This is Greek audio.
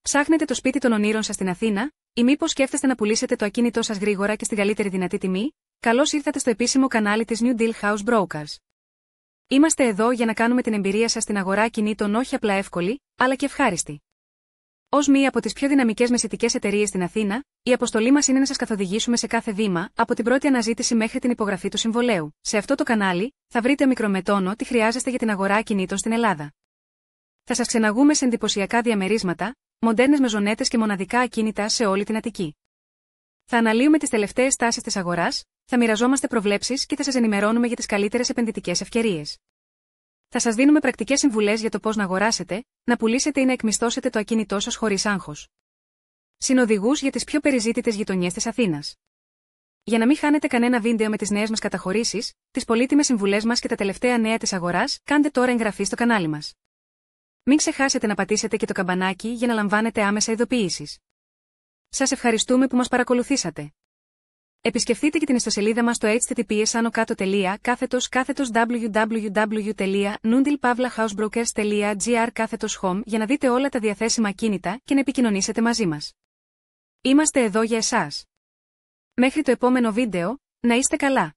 Ψάχνετε το σπίτι των ονείρων σας στην Αθήνα, ή μήπως σκέφτεστε να πουλήσετε το ακίνητό σας γρήγορα και στην καλύτερη δυνατή τιμή? Καλώς ήρθατε στο επίσημο κανάλι της New Deal House Brokers. Είμαστε εδώ για να κάνουμε την εμπειρία σας στην αγορά ακινήτων όχι απλά εύκολη, αλλά και ευχάριστη. Ως μία από τις πιο δυναμικές μεσητικές εταιρείες στην Αθήνα, η αποστολή μας είναι να σας καθοδηγήσουμε σε κάθε βήμα, από την πρώτη αναζήτηση μέχρι την υπογραφή του συμβολέου. Σε αυτό το κανάλι, θα βρείτε μικρομετόνο τι χρειάζεστε για την αγορά ακινήτων στην Ελλάδα. Θα σας ξεναγούμε σε εντυπωσιακά διαμερίσματα, μοντέρνες μεζονέτες και μοναδικά ακίνητα σε όλη την Αττική. Θα αναλύουμε τις τελευταίες τάσεις της αγοράς, θα μοιραζόμαστε προβλέψεις και θα σας ενημερώνουμε για τις καλύτερες επενδυτικές ευκαιρίες. Θα σας δίνουμε πρακτικές συμβουλές για το πώς να αγοράσετε, να πουλήσετε ή να εκμισθώσετε το ακίνητό σας χωρίς άγχος. Συνοδηγούς για τις πιο περιζήτητες γειτονιές της Αθήνας. Για να μην χάνετε κανένα βίντεο με τις νέες μας καταχωρήσεις, τις πολύτιμες συμβουλές μας και τα τελευταία νέα της αγοράς, κάντε τώρα εγγραφή στο κανάλι μας. Μην ξεχάσετε να πατήσετε και το καμπανάκι για να λαμβάνετε άμεσα ειδοποιήσεις. Σας ευχαριστούμε που μας παρακολουθήσατε. Επισκεφτείτε και την ιστοσελίδα μας στο https://www.nundilpavlahousebrookers.gr/home για να δείτε όλα τα διαθέσιμα ακίνητα και να επικοινωνήσετε μαζί μας. Είμαστε εδώ για εσάς. Μέχρι το επόμενο βίντεο, να είστε καλά.